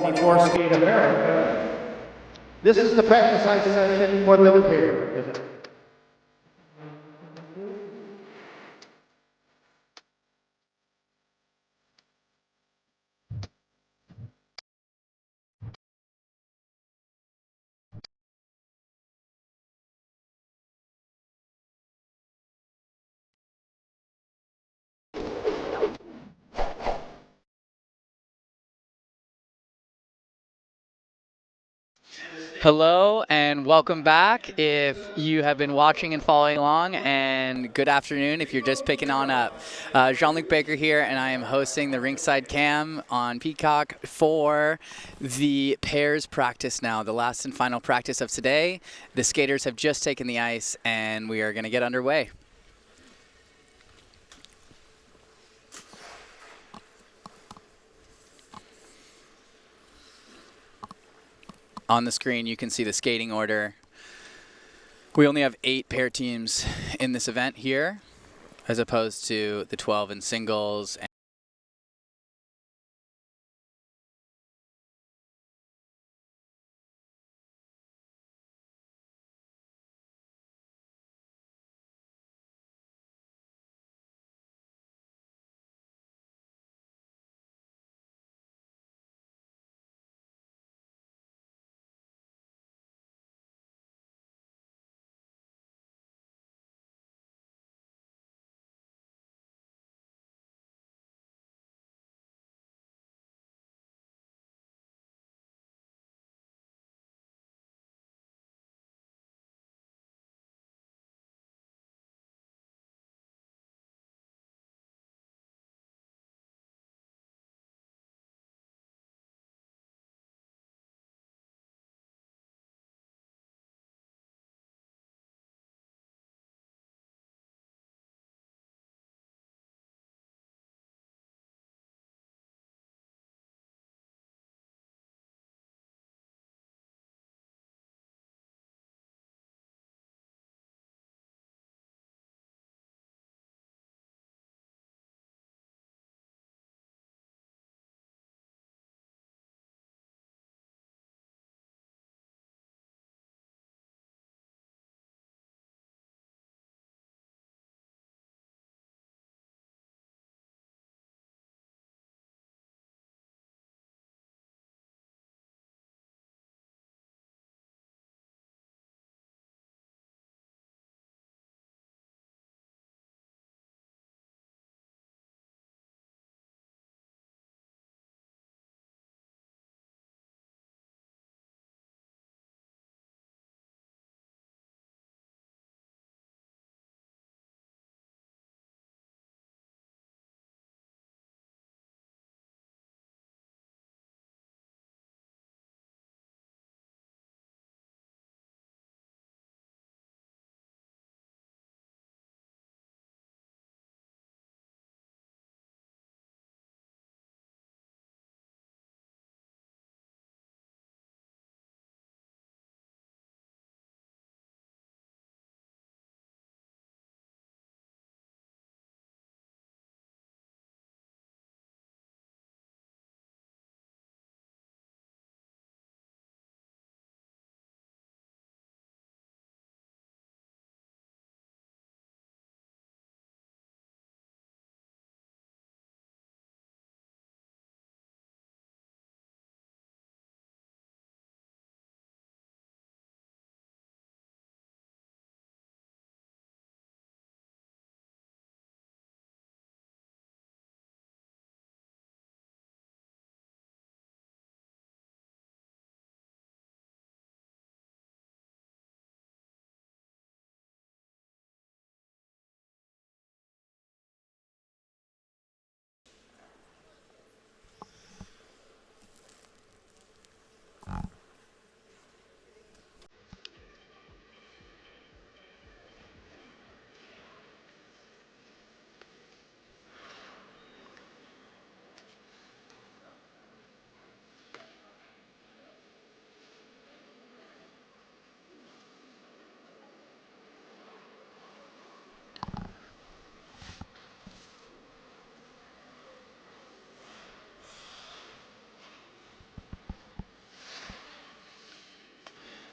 24 Skate America. This is the practice I session for the pair. Hello and welcome back if you have been watching and following along, and good afternoon if you're just picking on up. Jean-Luc Baker here, and I am hosting the Rinkside Cam on Peacock for the pairs practice now, the last and final practice of today. The skaters have just taken the ice and we are going to get underway. On the screen, you can see the skating order. We only have 8 pair teams in this event here, as opposed to the 12 in singles.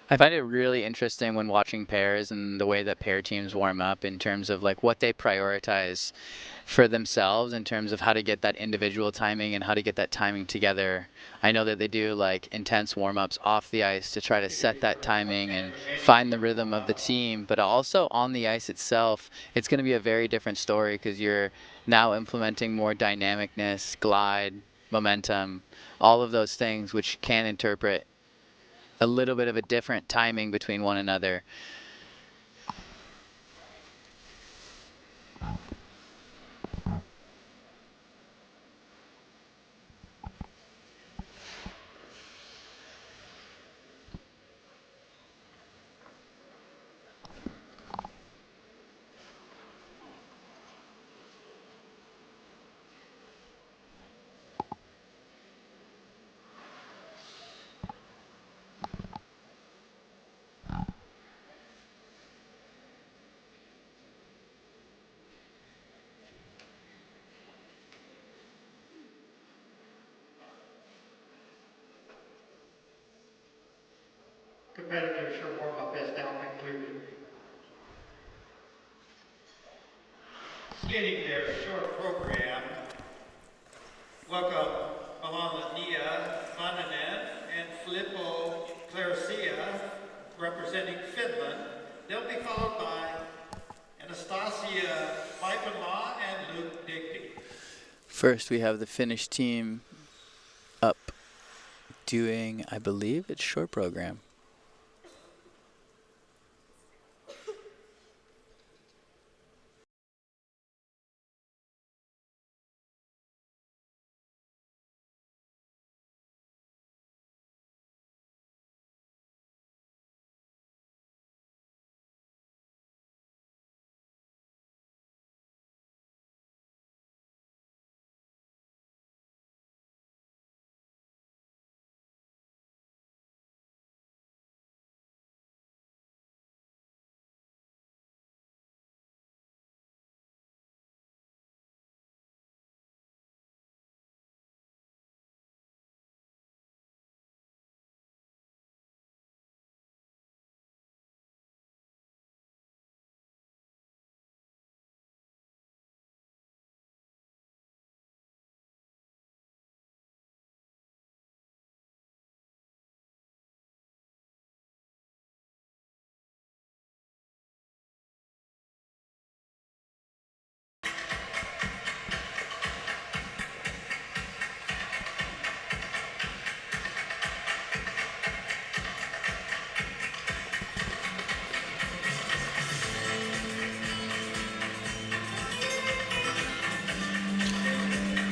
I find it really interesting when watching pairs and the way that pair teams warm up in terms of like what they prioritize for themselves in terms of how to get that individual timing and how to get that timing together. I know that they do like intense warm-ups off the ice to try to set that timing and find the rhythm of the team, but also on the ice itself, it's going to be a very different story because you're now implementing more dynamicness, glide, momentum, all of those things which can interpret a little bit of a different timing between one another. Competitive short warm-up has now concluded. Skating their short program, welcome Milania, Vaananen and Filippo representing Finland. They'll be followed by Anastasia, Vaipan-Law and Luka Digby. First, we have the Finnish team up doing, I believe it's short program.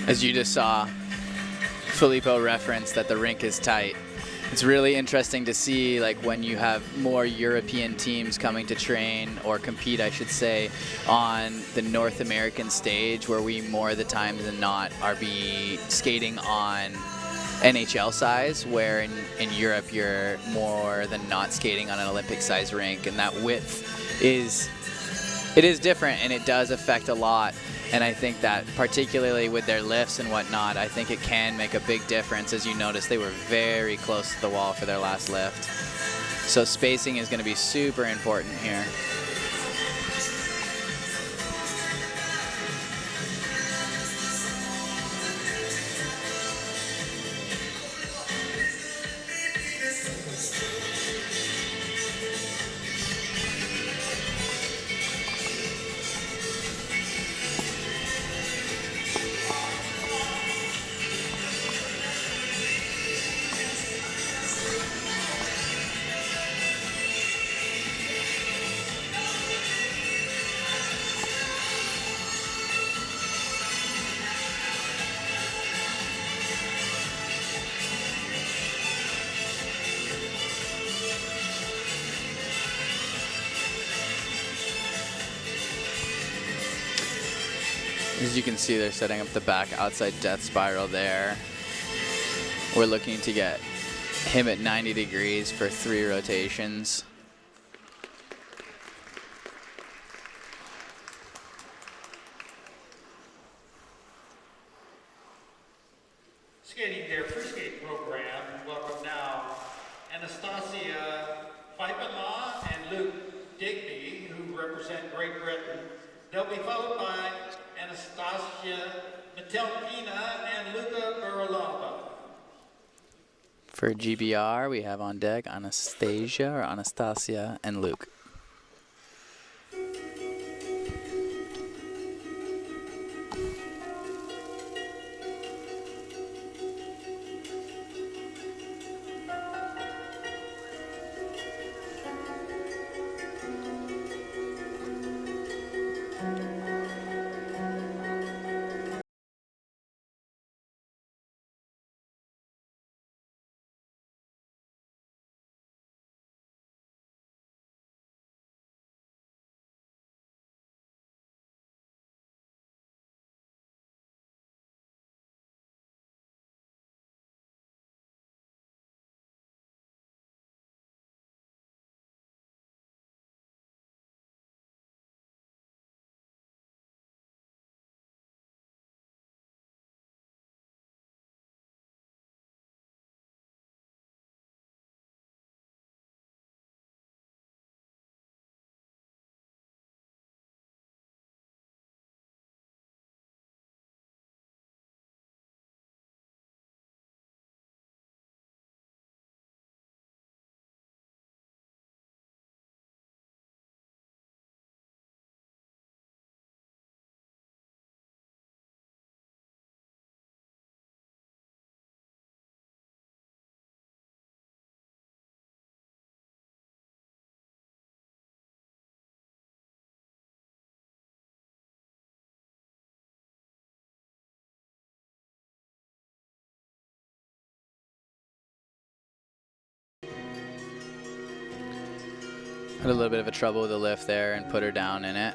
As you just saw, Filippo referenced that the rink is tight. It's really interesting to see like when you have more European teams coming to train or compete, I should say, on the North American stage where we more of the time than not are skating on NHL size, where in Europe you're more than not skating on an Olympic size rink, and that width is different and it does affect a lot. And I think that particularly with their lifts and whatnot, I think it can make a big difference. As you notice, they were very close to the wall for their last lift. So spacing is going to be super important here. As you can see, they're setting up the back outside death spiral there. We're looking to get him at 90 degrees for 3 rotations. Skating their free skate program, welcome now Anastasia, They'll be followed by Anastasia, Metelkina, and Luka Berulava. For GBR, we have on deck Anastasia or Anastasia and Luke. Had a little bit of a trouble with the lift there and put her down in it.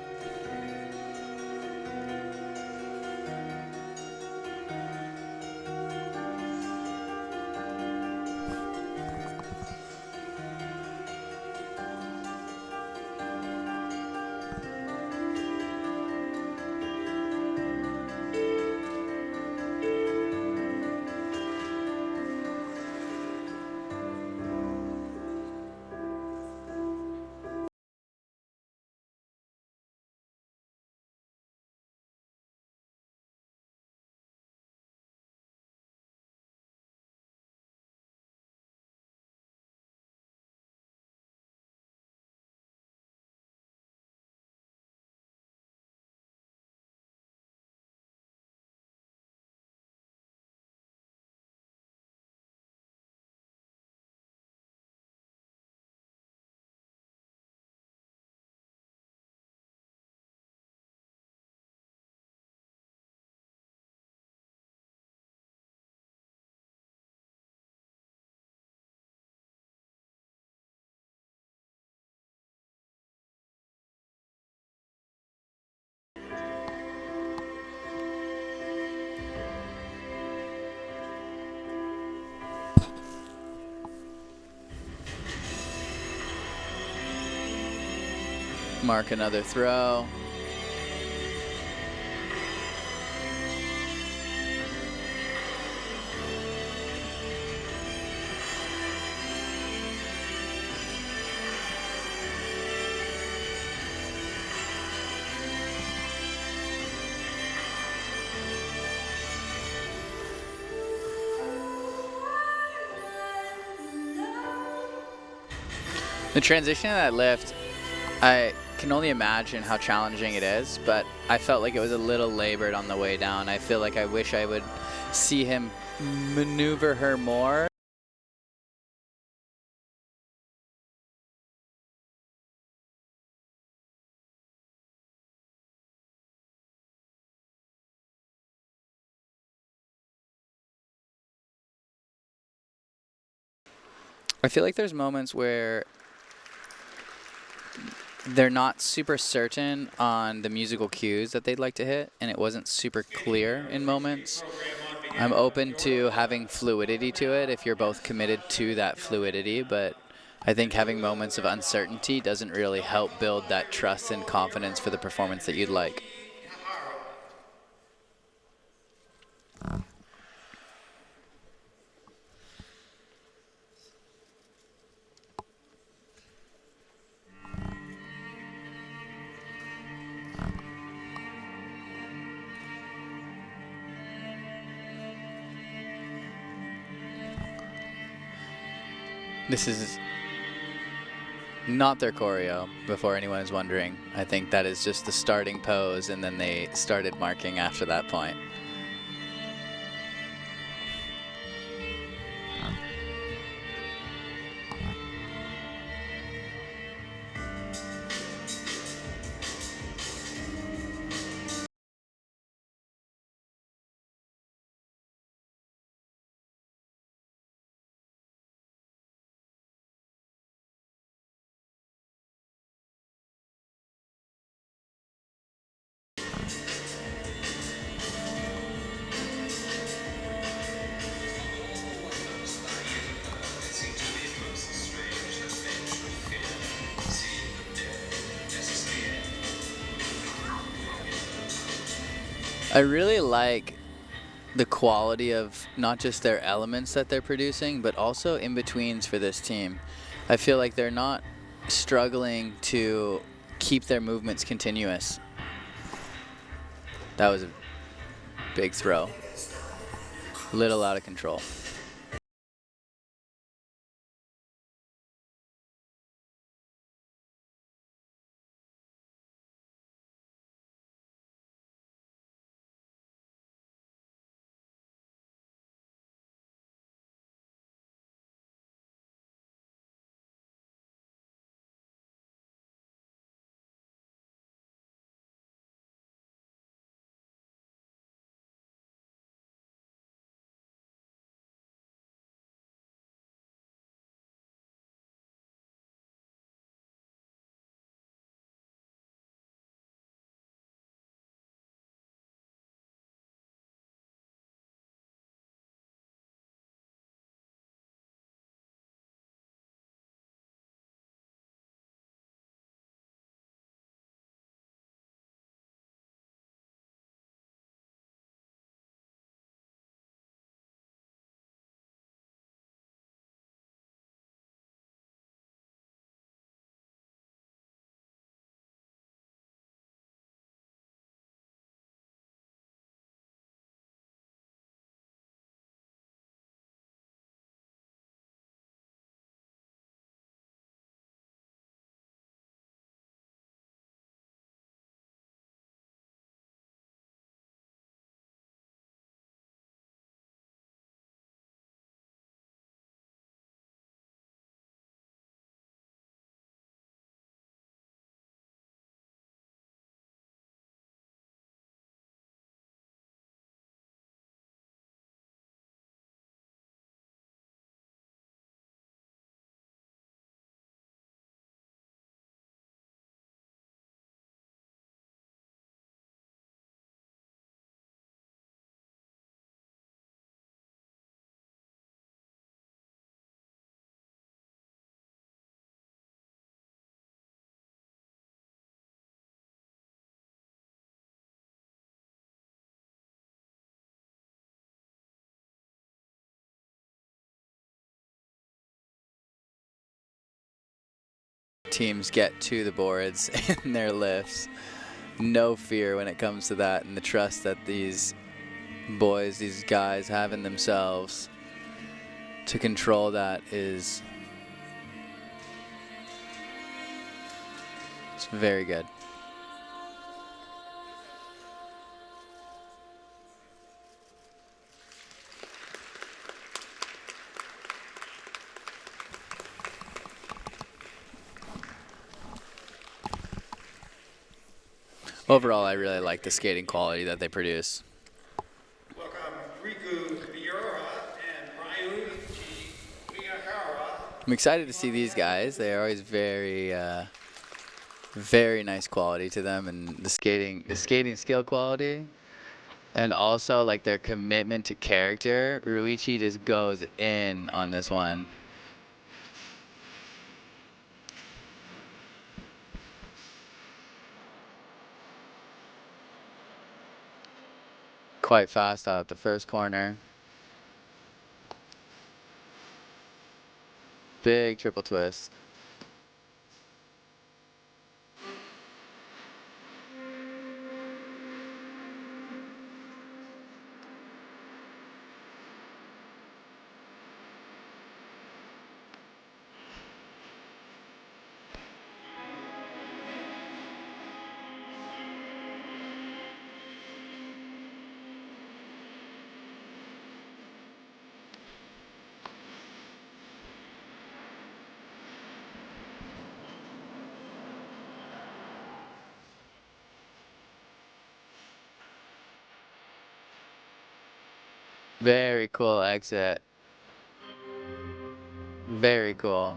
Mark another throw. The transition of that lift, I can only imagine how challenging it is, but I felt like it was a little labored on the way down. I feel like I wish I would see him maneuver her more. I feel like there's moments where they're not super certain on the musical cues that they'd like to hit, and it wasn't super clear in moments. I'm open to having fluidity to it if you're both committed to that fluidity, but I think having moments of uncertainty doesn't really help build that trust and confidence for the performance that you'd like. This is not their choreo, before anyone is wondering. I think that is just the starting pose, and then they started marking after that point. I really like the quality of not just their elements that they're producing, but also in-betweens for this team. I feel like they're not struggling to keep their movements continuous. That was a big throw. Little out of control. Teams get to the boards in their lifts. No fear when it comes to that, and the trust that these boys, these guys have in themselves to control that is it's very good. Overall, I really like the skating quality that they produce. Welcome Riku, Miura and Ryuichi, I'm excited to see these guys. They are always very, very nice quality to them, and the skating skill quality, and also like their commitment to character. Ryuichi just goes in on this one. Quite fast out the first corner. Big triple twist. Very cool exit. Very cool.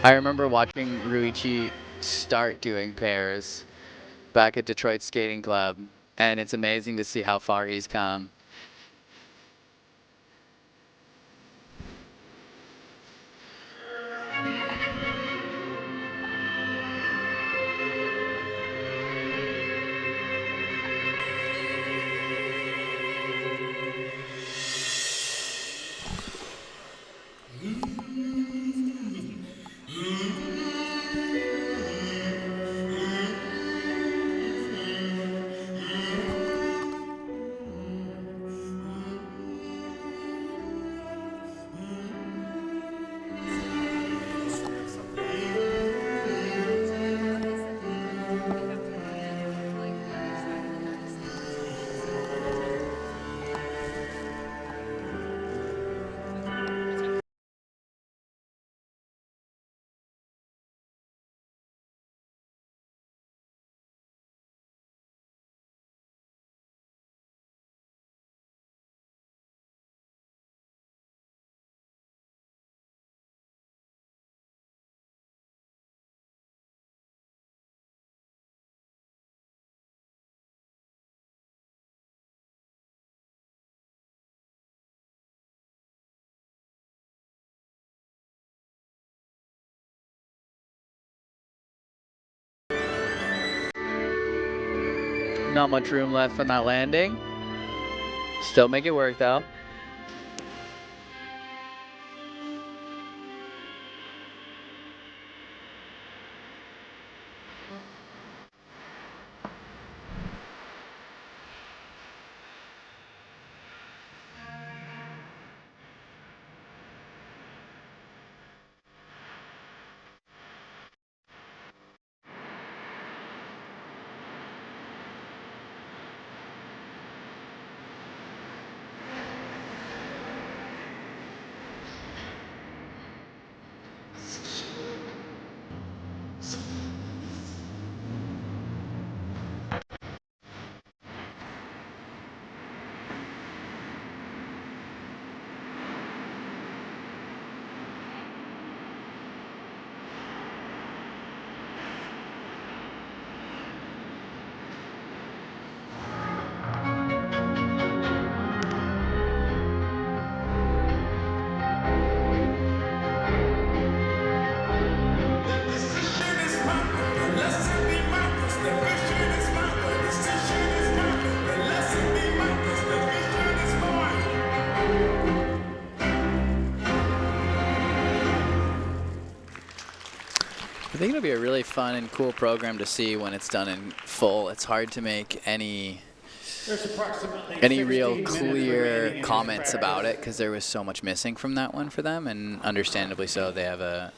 I remember watching Ryuichi start doing pairs back at Detroit Skating Club, and it's amazing to see how far he's come. Not much room left on that landing. Still make it work though. I think it'll be a really fun and cool program to see when it's done in full. It's hard to make any real clear comments about it because there was so much missing from that one for them, and understandably so. They have a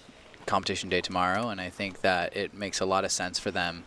competition day tomorrow, and I think that it makes a lot of sense for them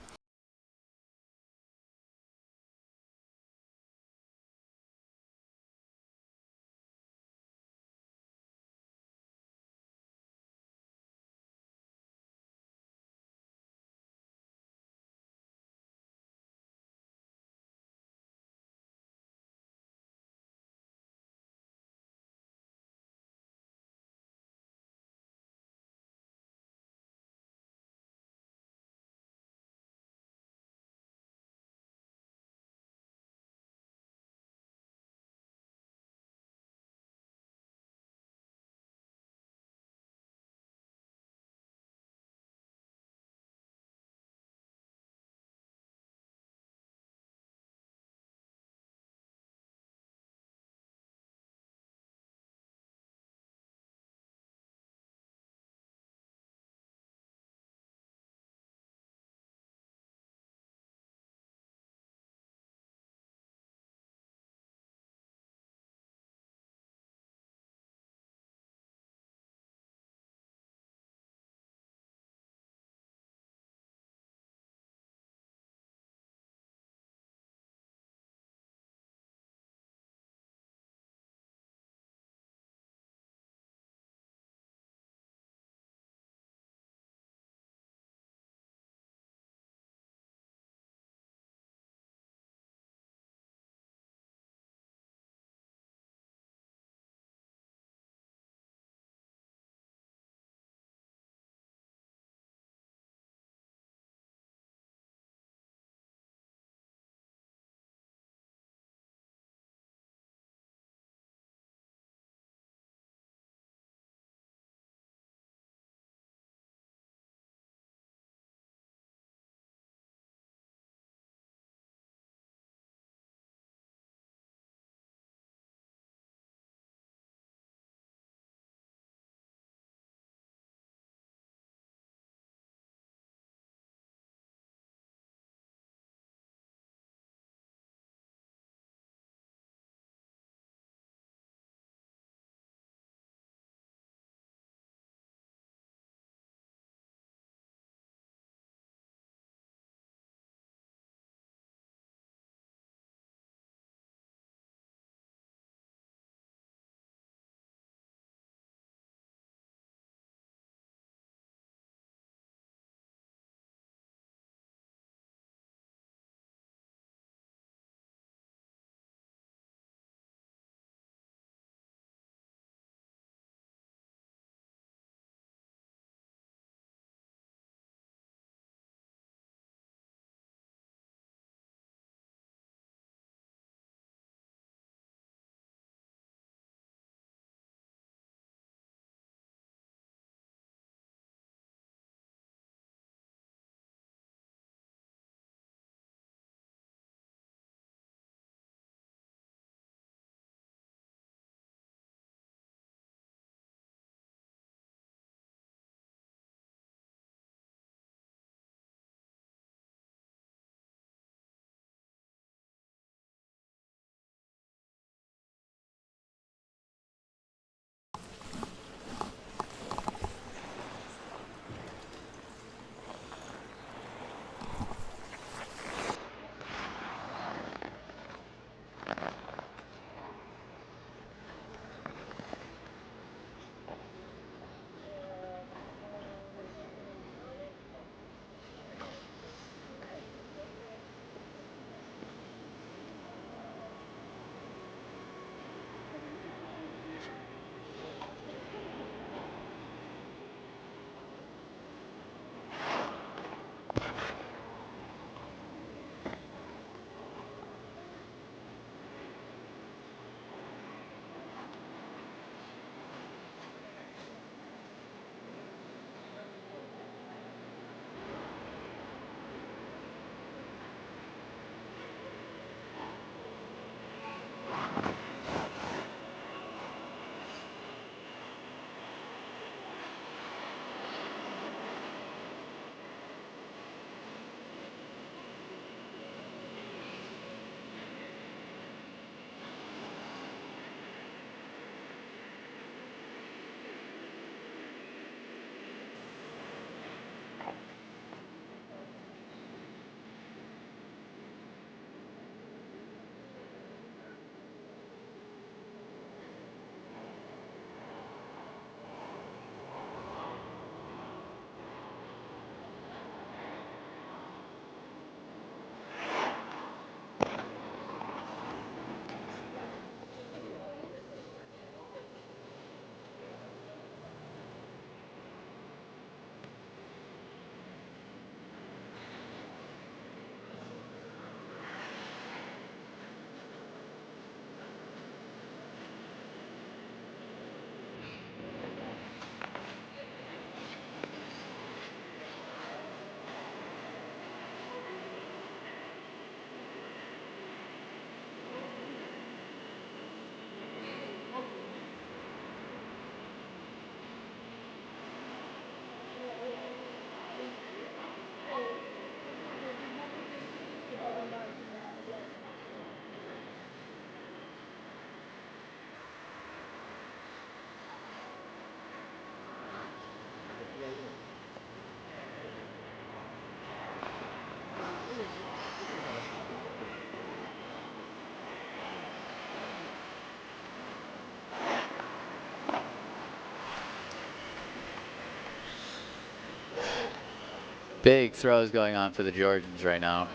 Big throws going on for the Georgians right now.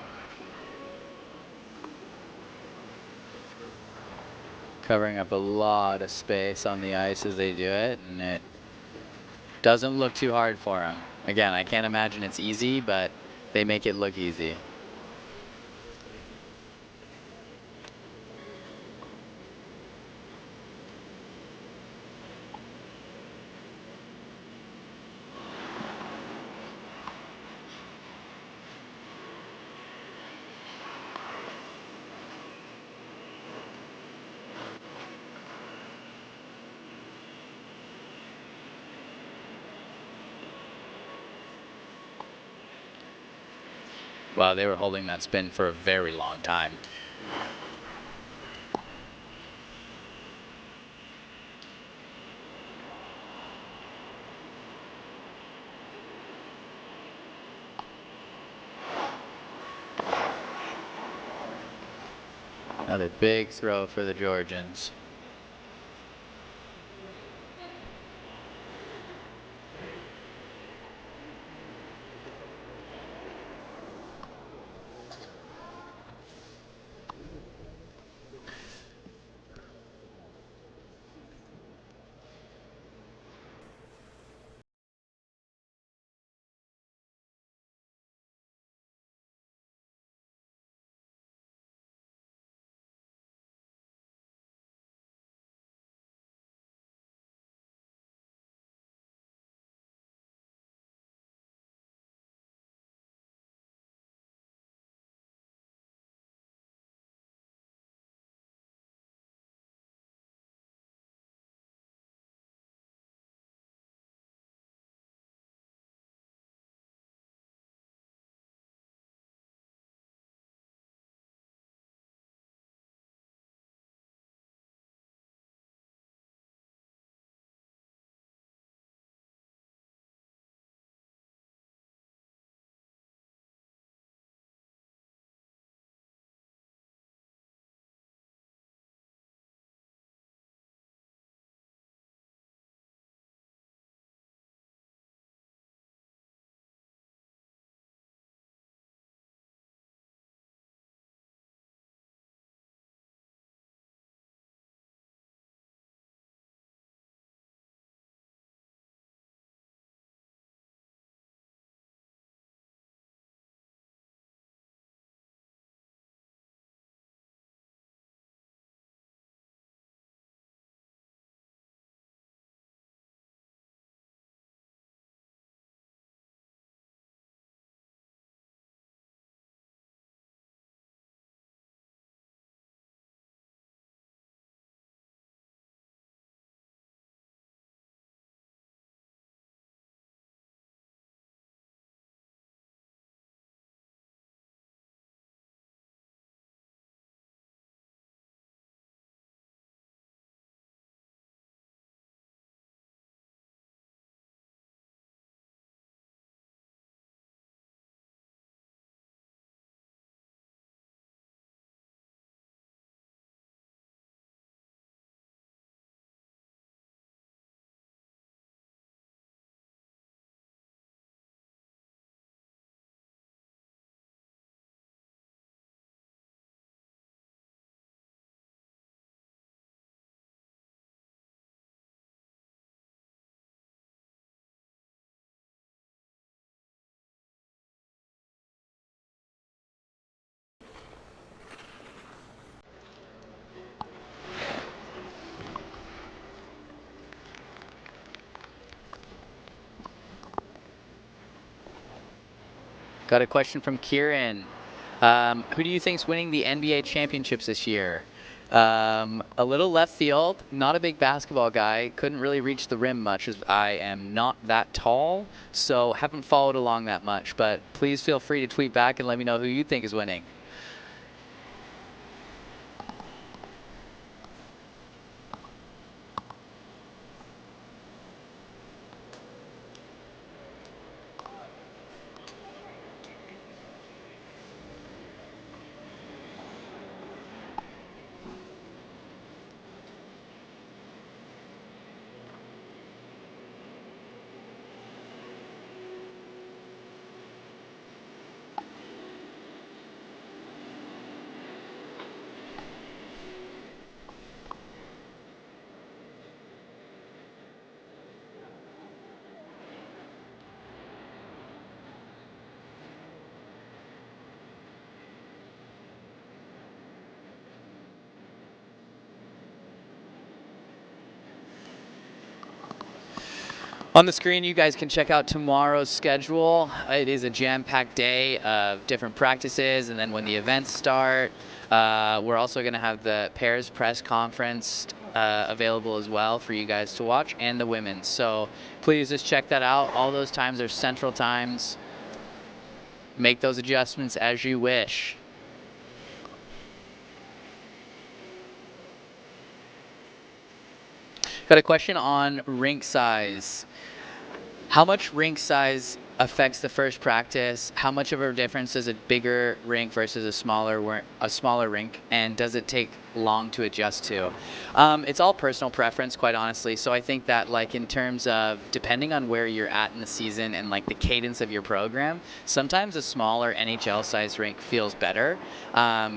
Covering up a lot of space on the ice as they do it, and it doesn't look too hard for them. Again, I can't imagine it's easy, but they make it look easy. Wow, they were holding that spin for a very long time. Another big throw for the Georgians. Got a question from Kieran. Who do you think's winning the NBA championships this year? A little left field, not a big basketball guy, couldn't really reach the rim much as I am not that tall, so haven't followed along that much, but please feel free to tweet back and let me know who you think is winning. On the screen, you guys can check out tomorrow's schedule. It is a jam-packed day of different practices, and then when the events start, we're also going to have the pairs press conference available as well for you guys to watch, and the women's. So please just check that out. All those times are central times. Make those adjustments as you wish. Got a question on rink size. How much rink size affects the first practice? How much of a difference is a bigger rink versus a smaller rink? And does it take long to adjust to? It's all personal preference, quite honestly. So I think that, like, in terms of depending on where you're at in the season and like the cadence of your program, sometimes a smaller NHL size rink feels better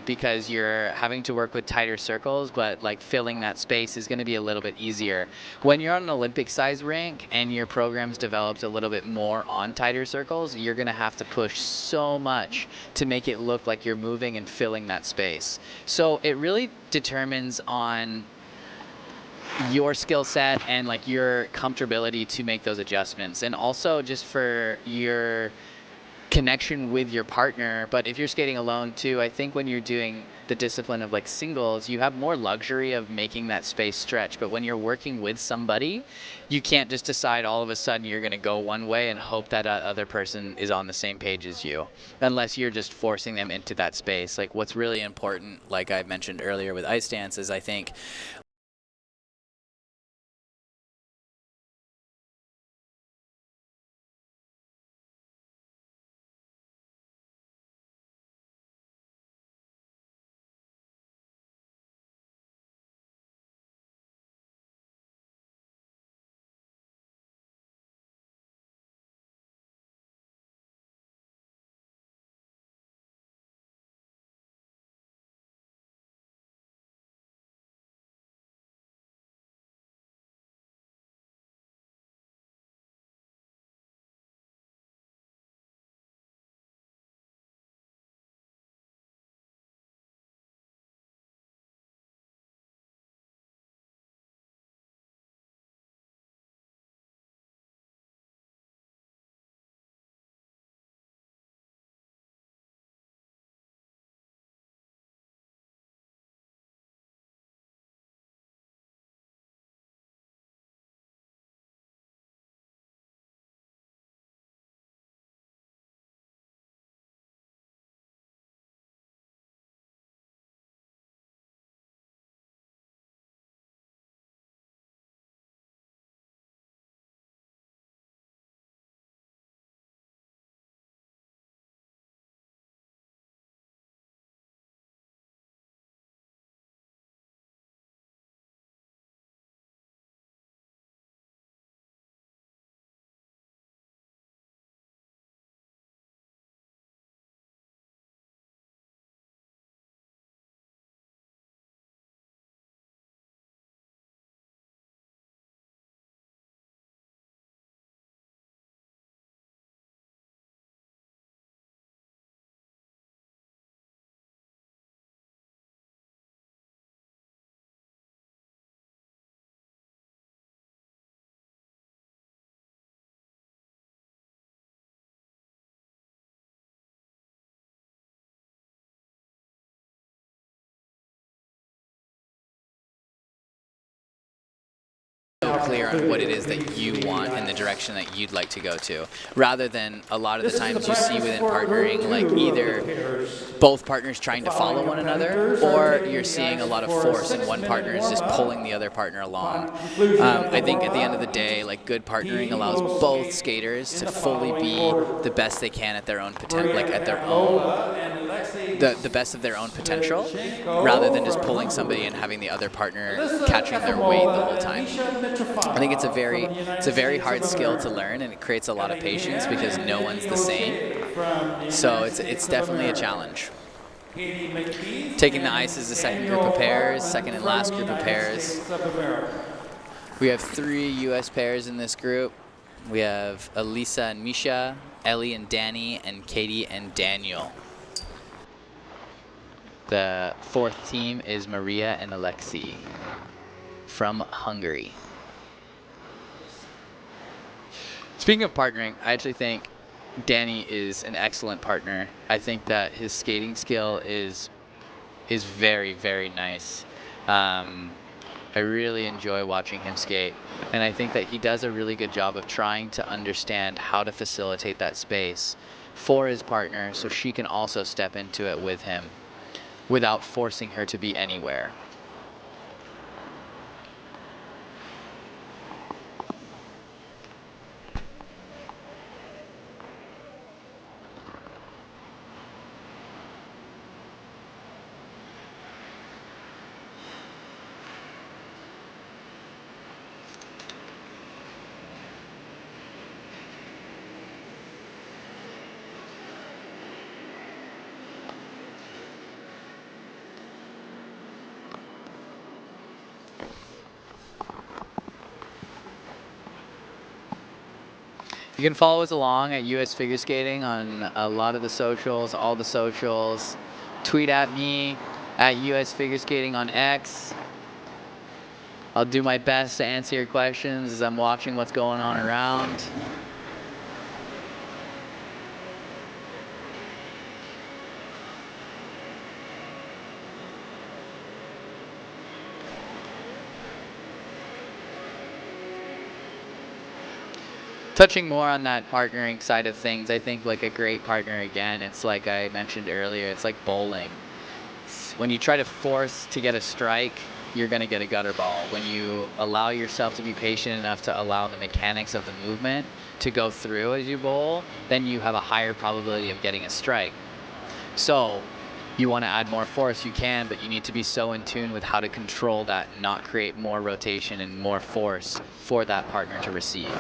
because you're having to work with tighter circles, but like filling that space is going to be a little bit easier. When you're on an Olympic size rink and your program's developed a little bit more on tighter circles, you're going to have to push so much to make it look like you're moving and filling that space. So it really determines on your skill set and like your comfortability to make those adjustments, and also just for your connection with your partner. But if you're skating alone too, I think when you're doing the discipline of like singles, you have more luxury of making that space stretch. But when you're working with somebody, you can't just decide all of a sudden you're going to go one way and hope that other person is on the same page as you, unless you're just forcing them into that space. Like, what's really important, like I mentioned earlier with ice dance, is I think clear on what it is that you want and the direction that you'd like to go to, rather than a lot of the times you see within partnering, like either both partners trying to follow one another, or you're seeing a lot of force and one partner is just pulling the other partner along. I think at the end of the day, like, good partnering allows both skaters to fully be the best they can at their own potential, like at their own the best of their own potential, rather than just pulling somebody and having the other partner catching their weight the whole time. I think it's a very hard skill to learn, and it creates a lot of patience because no one's the same. So it's definitely a challenge. Taking the ice is the second group of pairs, second and last group of pairs. We have 3 U.S. pairs in this group. We have Alisa and Misha, Ellie and Danny, and Katie and Daniil. The 4th team is Maria and Alexei from Hungary. Speaking of partnering, I actually think Danny is an excellent partner. I think that his skating skill is very, very nice. I really enjoy watching him skate, and I think that he does a really good job of trying to understand how to facilitate that space for his partner so she can also step into it with him without forcing her to be anywhere. You can follow us along at US Figure Skating on a lot of the socials, all the socials. Tweet at me at US Figure Skating on X. I'll do my best to answer your questions as I'm watching what's going on around. Touching more on that partnering side of things, I think like a great partner, again, it's like I mentioned earlier, it's like bowling. When you try to force to get a strike, you're going to get a gutter ball. When you allow yourself to be patient enough to allow the mechanics of the movement to go through as you bowl, then you have a higher probability of getting a strike. So you want to add more force, you can, but you need to be so in tune with how to control that and not create more rotation and more force for that partner to receive.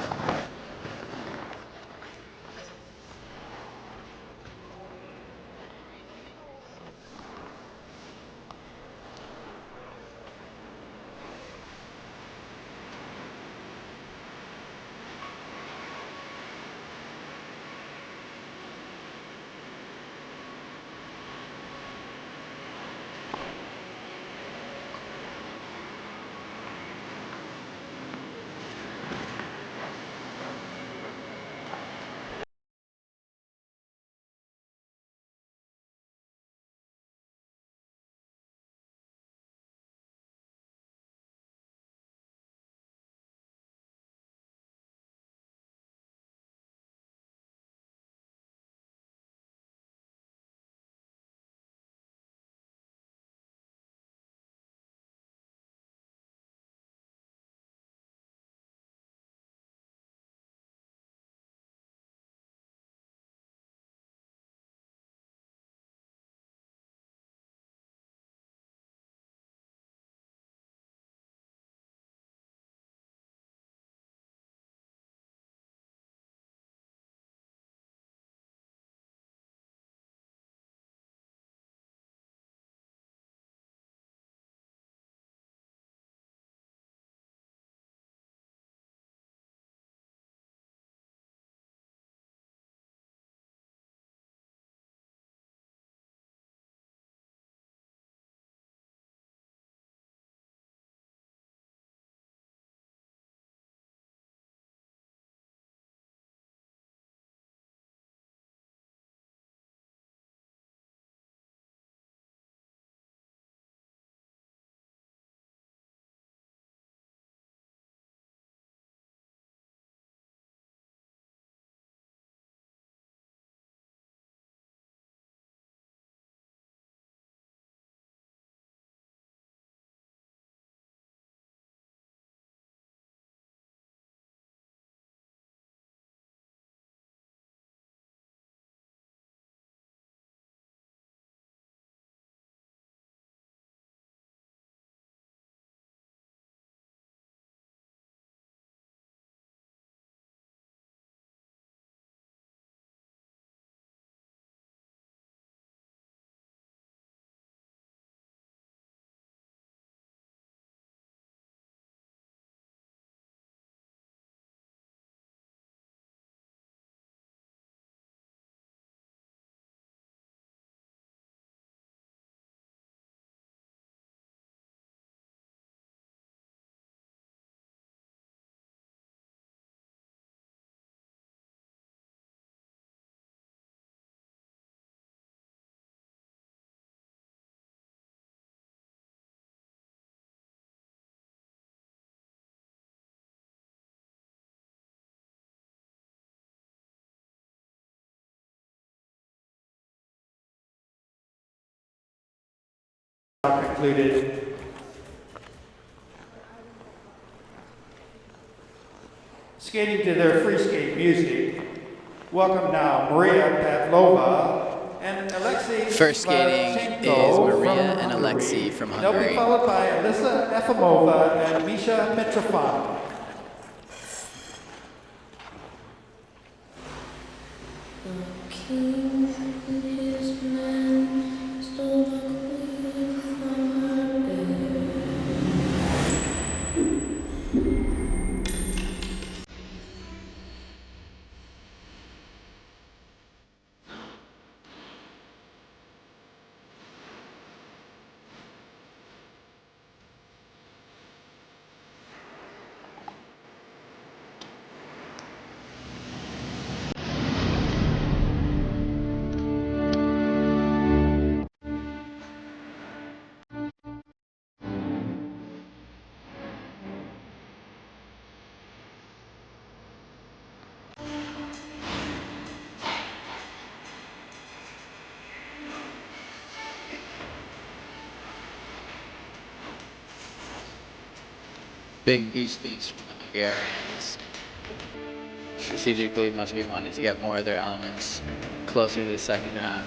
concluded. Skating to their free skate music, welcome now Maria Pavlova and Alexei. First skating is Maria and Alexei from They'll be Hungary. followed by Alisa, Efimova, and Misha, Mitrofanov. King and his men stole the queen from her bed. Big speech from the Hungarians. Strategically must be wanting to get more of their elements closer to the second half.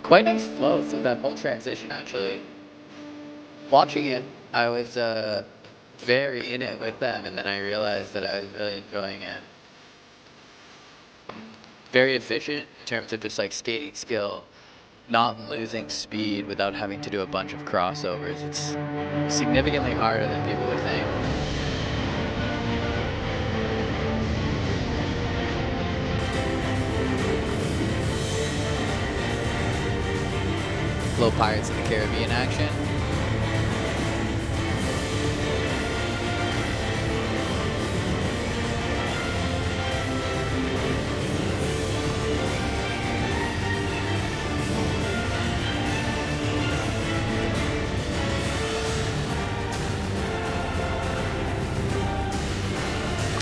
Quite nice flow through that whole transition, actually. Watching it, I was very in it with them, and then I realized that I was really enjoying it. Very efficient in terms of just like skating skill, not losing speed without having to do a bunch of crossovers. It's significantly harder than people would think. Little Pirates of the Caribbean action.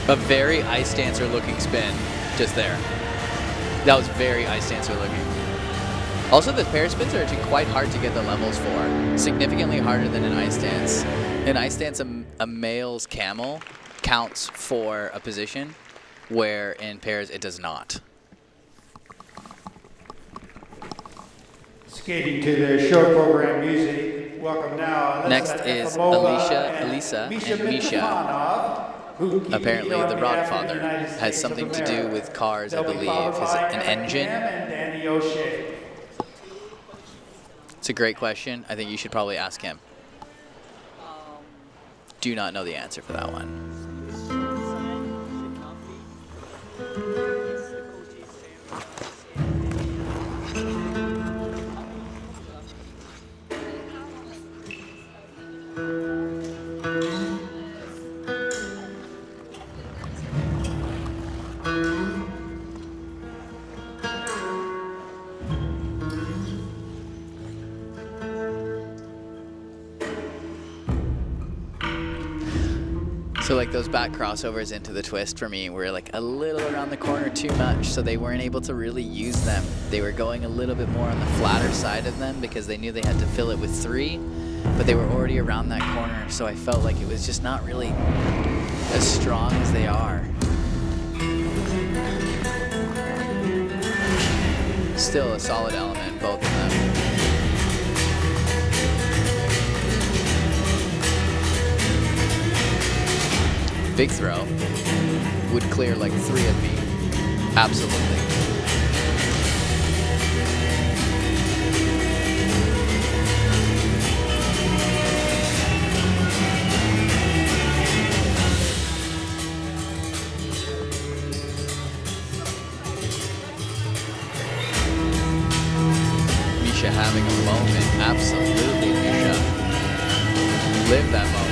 A very Ice Dancer looking spin just there. That was very Ice Dancer looking. Also, the pair spins are actually quite hard to get the levels for. Significantly harder than an Ice Dance. In Ice Dance, a male's camel counts for a position, where in pairs it does not. Skating to their show program music, welcome now. Next is Alisa and Misha. Apparently, the Rodfather has something to do with cars, I believe. Is it an engine? Kam and O'Shea. It's a great question. I think you should probably ask him. Do not know the answer for that one. So like those back crossovers into the twist for me were like a little around the corner too much, so they weren't able to really use them. They were going a little bit more on the flatter side of them because they knew they had to fill it with 3, but they were already around that corner, so I felt like it was just not really as strong as they are. Still a solid element, both of them. Big throw would clear like 3 of me. Absolutely. Misha having a moment. Absolutely, Misha. Live that moment.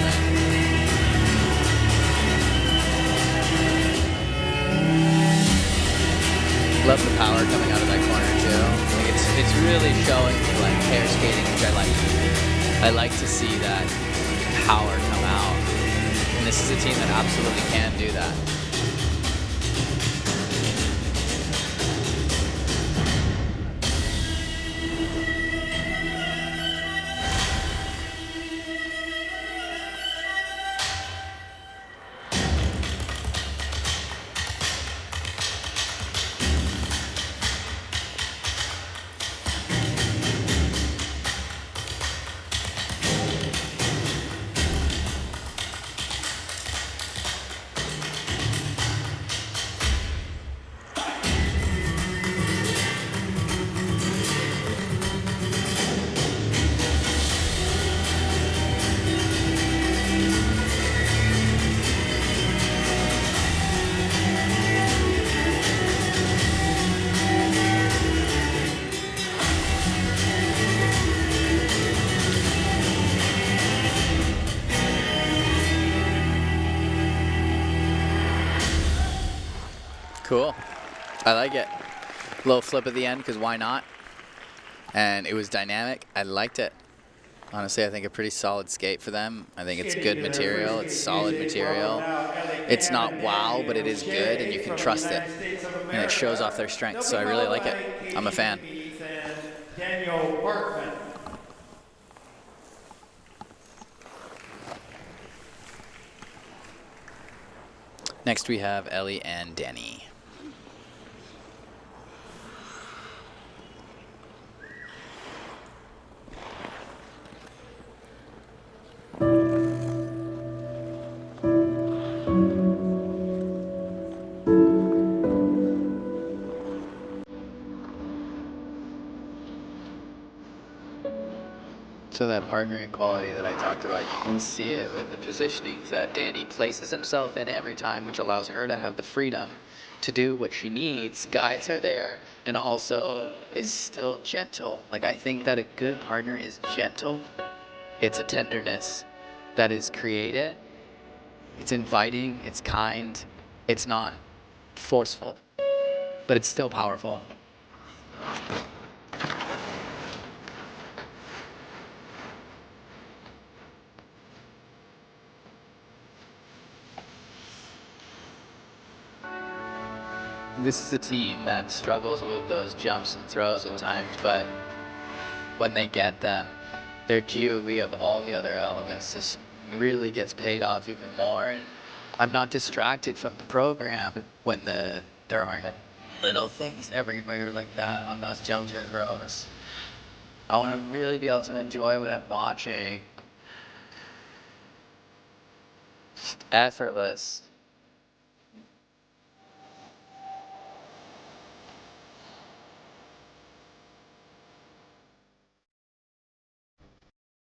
Love the power coming out of that corner too. Like it's really showing like pair skating, which I like. I like to see that power come out. And this is a team that absolutely can do that. Cool. I like it. Little flip at the end, because why not? And it was dynamic. I liked it. Honestly, I think a pretty solid skate for them. I think it's good material. It's solid material. It's not wow, but it is good, and you can trust it. And it shows off their strengths, so I really like it. I'm a fan. Daniil Parkman. Next we have Ellie and Danny. So that partnering quality that I talked about, you can see it with the positionings that Danny places himself in every time, which allows her to have the freedom to do what she needs, guides her there, and also is still gentle. Like, I think that a good partner is gentle. It's a tenderness that is created. It's inviting, it's kind, it's not forceful, but it's still powerful. This is a team that struggles with those jumps and throws at times, but when they get them, their QOV of all the other elements just really gets paid off even more. And I'm not distracted from the program when there aren't little things everywhere like that on those jumps and throws. I want to really be able to enjoy what I'm watching. Just effortless.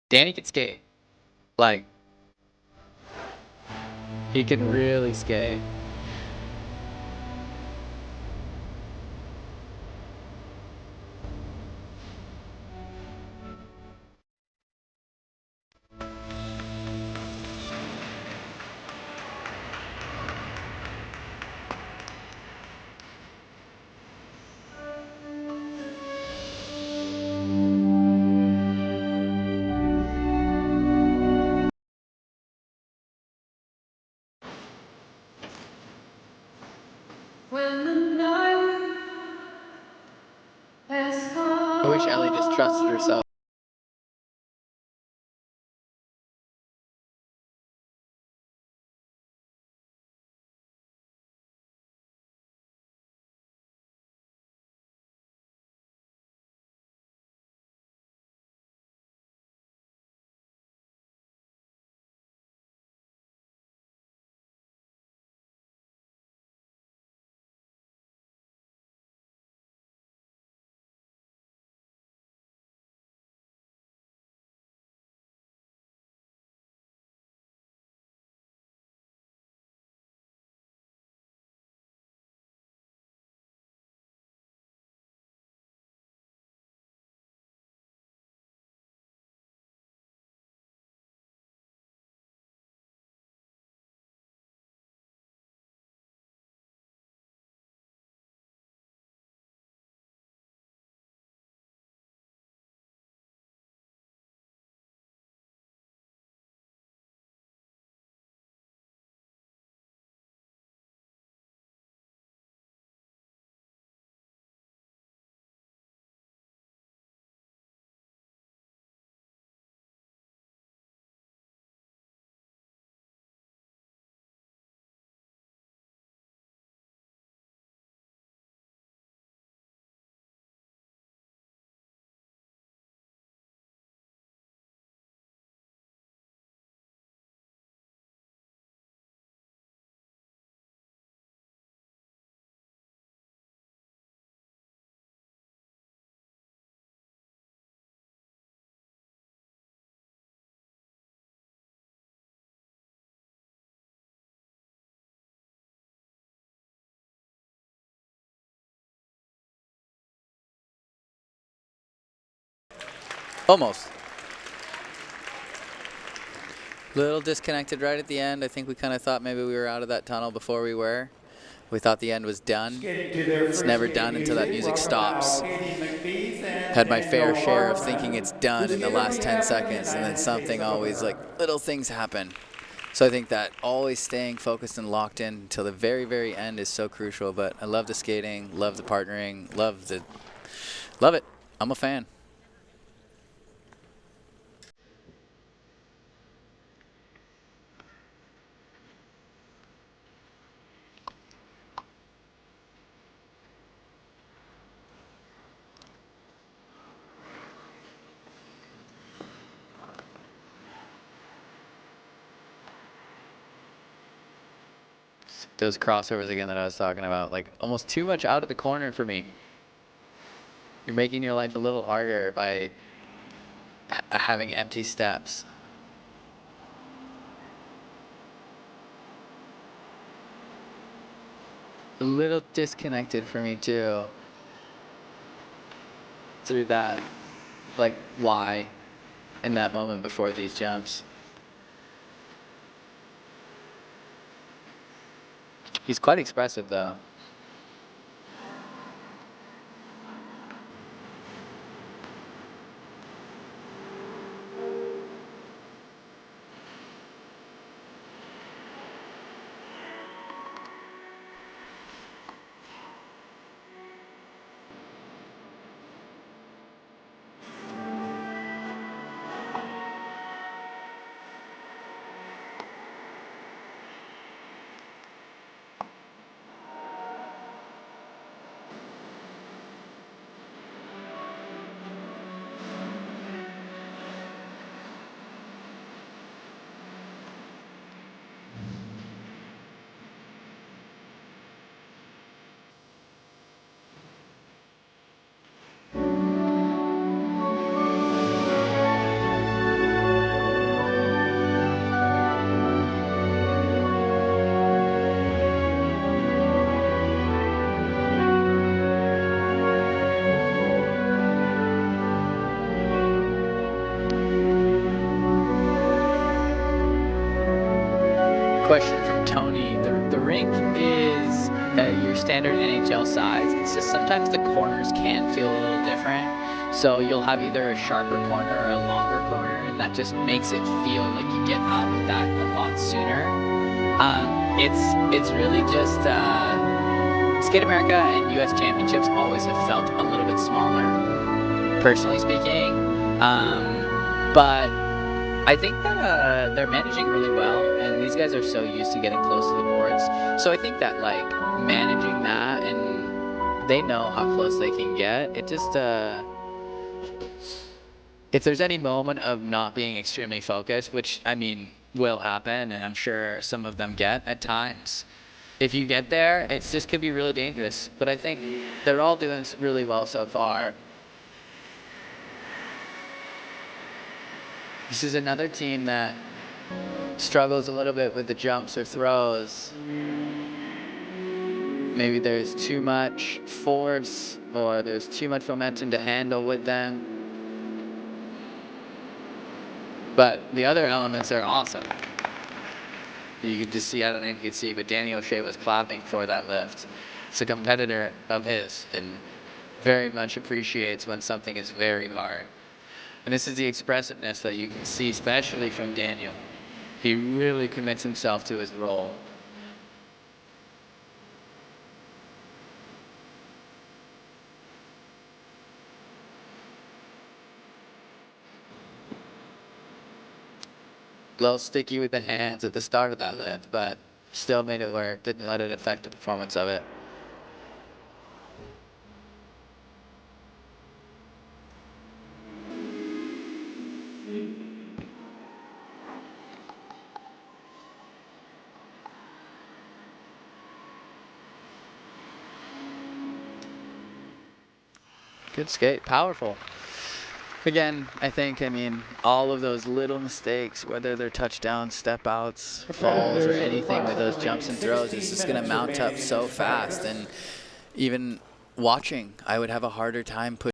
Danny can skate. Like, he can really skate. When the night has come. I wish Ellie just trusted herself. Almost. Little disconnected right at the end. I think we kind of thought maybe we were out of that tunnel before we were. We thought the end was done. It's never done until that music stops. Had my fair share of thinking it's done in the last 10 seconds, and then something always, like, little things happen. So I think that always staying focused and locked in until the very, very end is so crucial. But I love the skating, love the partnering, love it. I'm a fan. Those crossovers again that I was talking about, like almost too much out of the corner for me. You're making your life a little harder by having empty steps. A little disconnected for me too. Through that, like why in that moment before these jumps. He's quite expressive though. question from Tony. The rink is your standard NHL size. It's just sometimes the corners can feel a little different. So you'll have either a sharper corner or a longer corner, and that just makes it feel like you get out of that a lot sooner. It's really just Skate America and U.S. Championships always have felt a little bit smaller, personally speaking. But I think that they're managing really well, and these guys are so used to getting close to the boards. So I think that like managing that, and they know how close they can get. It just if there's any moment of not being extremely focused, which I mean will happen, and I'm sure some of them get at times. If you get there, it just could be really dangerous. But I think they're all doing really well so far. This is another team that struggles a little bit with the jumps or throws. Maybe there's too much force or there's too much momentum to handle with them. But the other elements are awesome. You can just see, I don't know if you can see, but Daniil O'Shea was clapping for that lift. It's a competitor of his and very much appreciates when something is very hard. And this is the expressiveness that you can see, especially from Daniil. He really commits himself to his role. A little sticky with the hands at the start of that lift, but still made it work. Didn't let it affect the performance of it. Good skate, powerful. Again, I mean, all of those little mistakes, whether they're touchdowns, step outs, falls, or anything with those jumps and throws, it's just going to mount up so fast. And even watching, I would have a harder time pushing.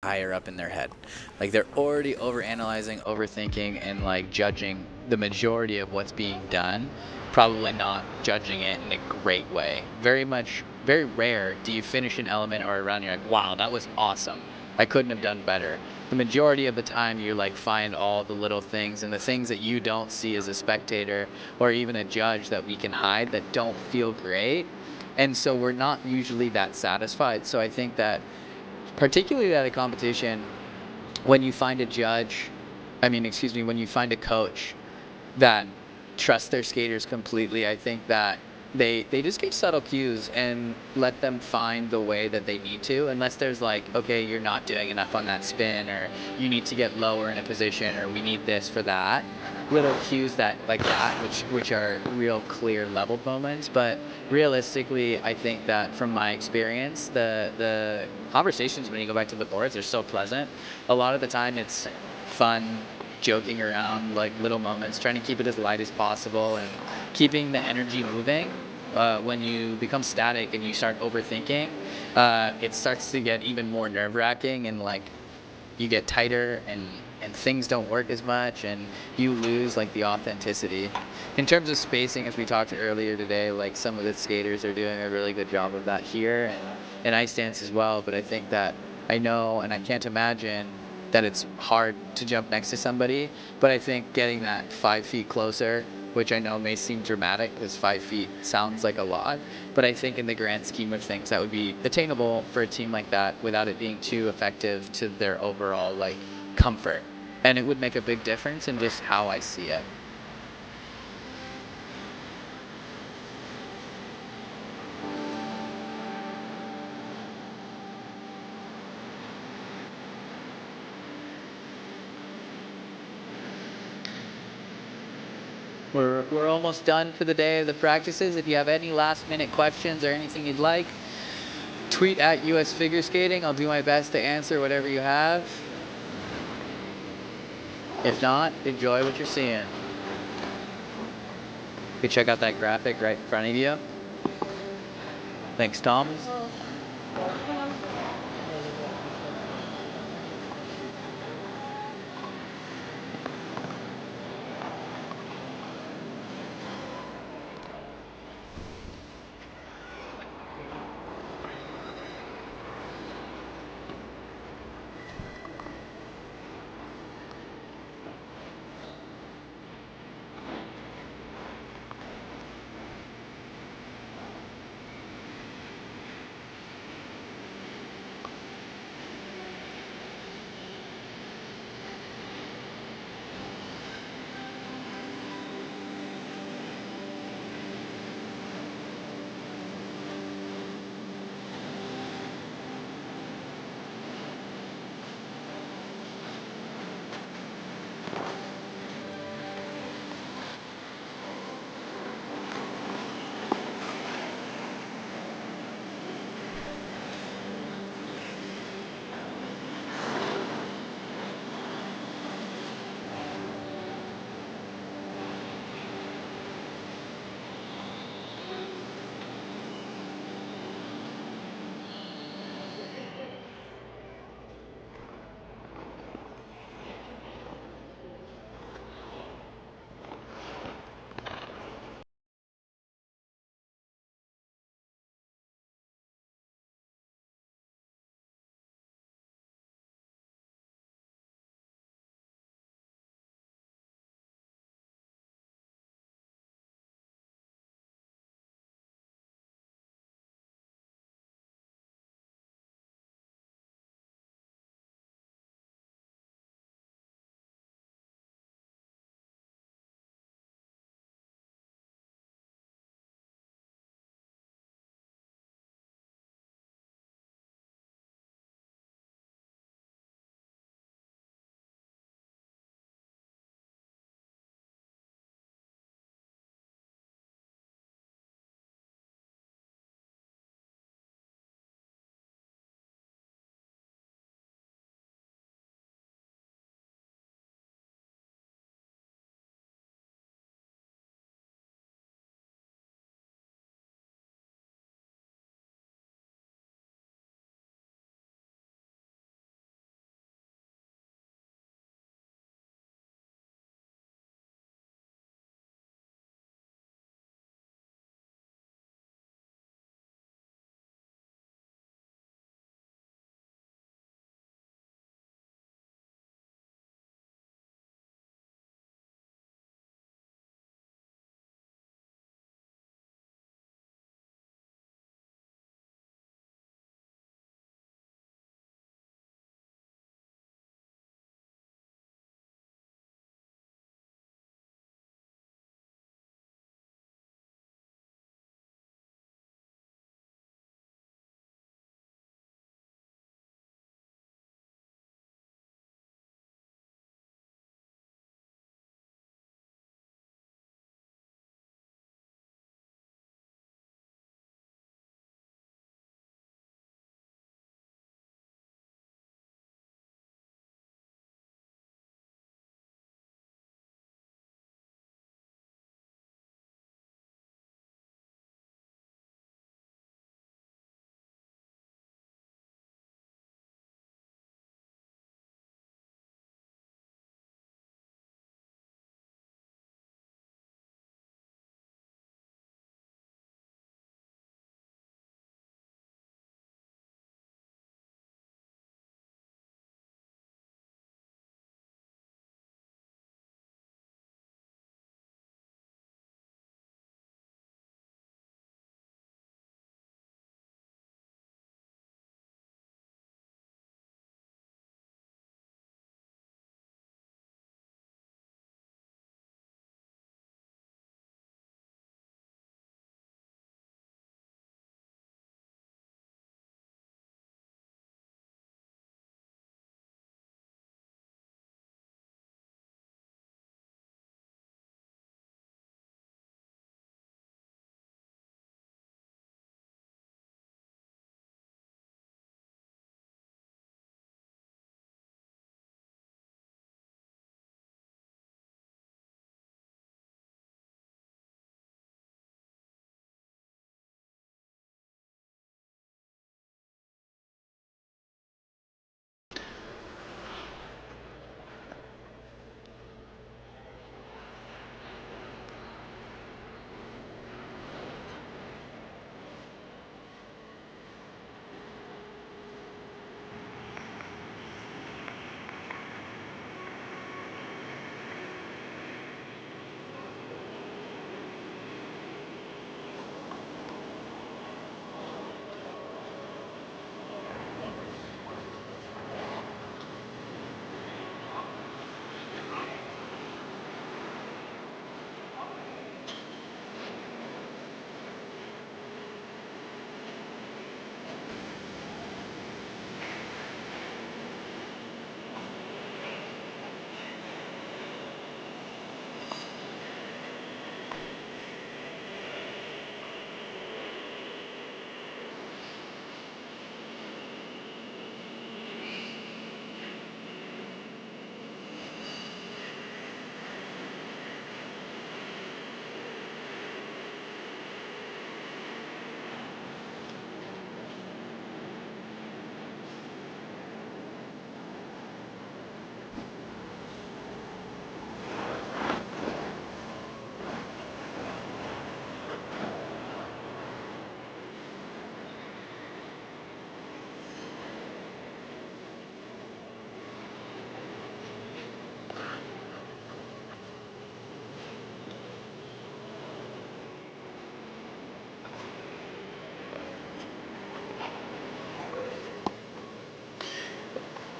higher up in their head. Like they're already overanalyzing, overthinking, and like judging the majority of what's being done, probably not judging it in a great way. Very rare do you finish an element or a run, you're like, wow, that was awesome. I couldn't have done better. The majority of the time you like find all the little things and the things that you don't see as a spectator or even a judge that we can hide that don't feel great. And so we're not usually that satisfied. So I think that particularly at a competition, when you find a when you find a coach that trusts their skaters completely, I think that they just give subtle cues and let them find the way that they need to, unless there's like, okay, you're not doing enough on that spin, or you need to get lower in a position, or we need this for that. Little cues that like that, which are real clear leveled moments. But realistically, I think that from my experience, the conversations when you go back to the boards are so pleasant. A lot of the time it's fun, joking around, like little moments, trying to keep it as light as possible and keeping the energy moving. When you become static and you start overthinking, it starts to get even more nerve-wracking, and like you get tighter and things don't work as much and you lose like the authenticity. In terms of spacing, as we talked earlier today, like some of the skaters are doing a really good job of that here and ice dance as well. But I think that I know and I can't imagine that it's hard to jump next to somebody, but I think getting that 5 feet closer, which I know may seem dramatic because 5 feet sounds like a lot, but I think in the grand scheme of things that would be attainable for a team like that without it being too effective to their overall like comfort. And it would make a big difference in just how I see it. We're almost done for the day of the practices. If you have any last minute questions or anything you'd like, tweet at US Figure Skating. I'll do my best to answer whatever you have. If not, enjoy what you're seeing. You can check out that graphic right in front of you. Thanks, Tom.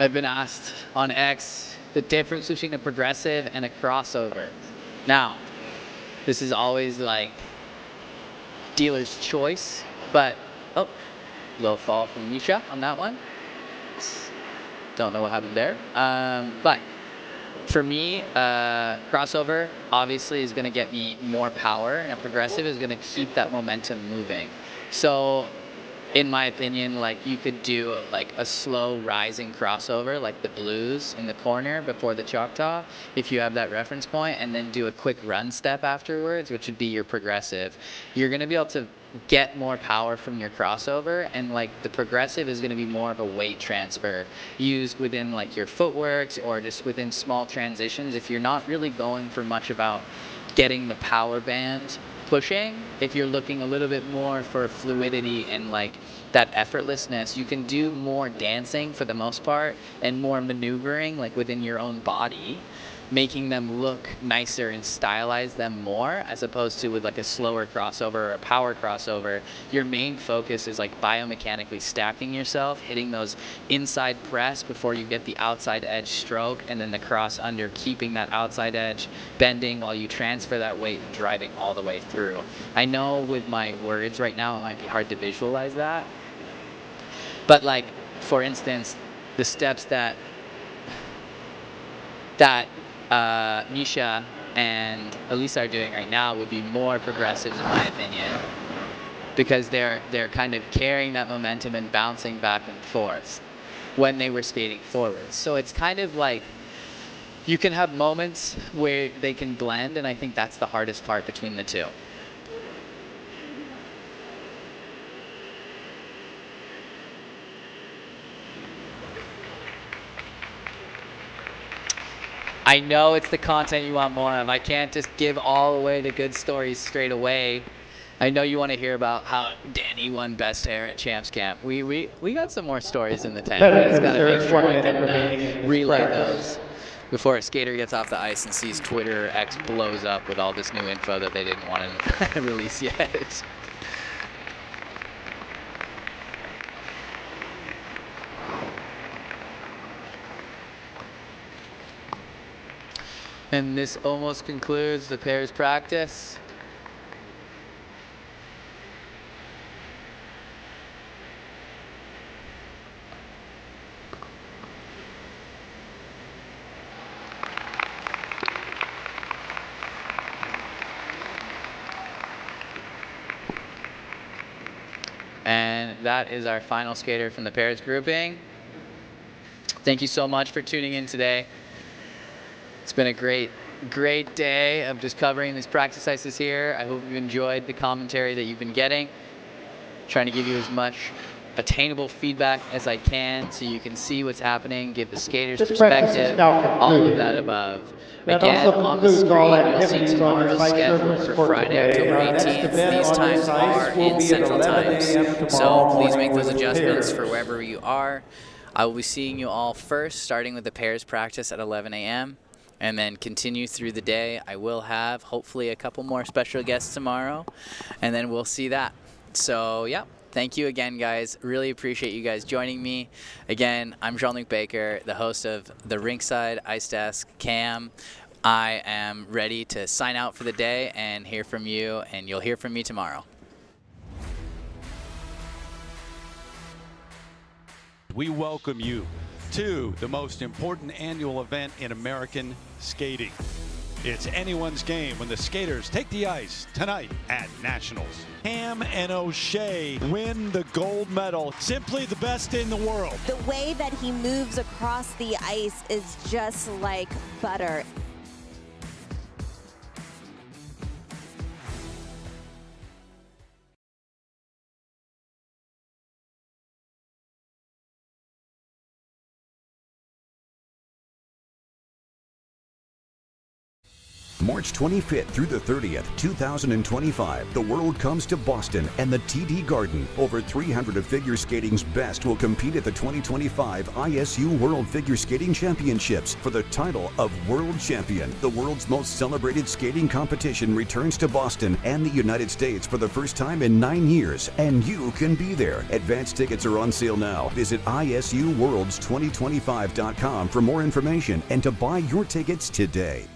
I've been asked on X the difference between a progressive and a crossover. Now, this is always like dealer's choice, but oh, little fall from Misha on that one. Don't know what happened there. But for me, crossover obviously is going to get me more power, and progressive is going to keep that momentum moving. So, in my opinion, like you could do like a slow rising crossover, like the blues in the corner before the Choctaw, if you have that reference point, and then do a quick run step afterwards, which would be your progressive. You're going to be able to get more power from your crossover, and like the progressive is going to be more of a weight transfer used within like your footworks or just within small transitions. If you're not really going for much about getting the power band pushing, if you're looking a little bit more for fluidity and like that effortlessness, you can do more dancing for the most part and more maneuvering like within your own body, making them look nicer and stylize them more, as opposed to with like a slower crossover or a power crossover. Your main focus is like biomechanically stacking yourself, hitting those inside press before you get the outside edge stroke, and then the cross under, keeping that outside edge bending while you transfer that weight and driving all the way through. I know with my words right now it might be hard to visualize that, but like for instance, the steps that Misha and Alisa are doing right now would be more progressive in my opinion, because they're kind of carrying that momentum and bouncing back and forth when they were skating forward. So it's kind of like you can have moments where they can blend, and I think that's the hardest part between the two. I know it's the content you want more of. I can't just give all away the good stories straight away. I know you want to hear about how Danny won best hair at Champs Camp. We got some more stories in the tank. That We is just got to make there's sure 1 I minute can remaining in this relay practice. those before a skater gets off the ice and sees Twitter or X blows up with all this new info that they didn't want to release yet. And this almost concludes the pairs practice. And that is our final skater from the pairs grouping. Thank you so much for tuning in today. It's been a great day of just covering these practice ices here. I hope you enjoyed the commentary that you've been getting. Trying to give you as much attainable feedback as I can so you can see what's happening, give the skaters This practice is perspective, now all of concluded. that above. That Again, also on the concludes all screen, you'll see activities on tomorrow's this ice schedule surface for for Friday, today. October Our next 18th. event These on times this ice are will in be at Central 11 Times. a.m. So tomorrow please morning make those with the adjustments for pairs. wherever you are. I will be seeing you all first, starting with the pairs practice at 11 a.m. and then continue through the day. I will have hopefully a couple more special guests tomorrow, and then we'll see that. So yeah, thank you again, guys. Really appreciate you guys joining me. Again, I'm Jean-Luc Baker, the host of the Rinkside Ice Desk Cam. I am ready to sign out for the day and hear from you, and you'll hear from me tomorrow. We welcome you to the most important annual event in American skating. It's anyone's game when the skaters take the ice tonight at Nationals. Kam and O'Shea win the gold medal. Simply the best in the world. The way that he moves across the ice is just like butter. March 25th through the 30th, 2025, the world comes to Boston and the TD Garden. Over 300 of figure skating's best will compete at the 2025 ISU World Figure Skating Championships for the title of World Champion. The world's most celebrated skating competition returns to Boston and the United States for the first time in 9 years, and you can be there. Advance tickets are on sale now. Visit ISUWorlds2025.com for more information and to buy your tickets today.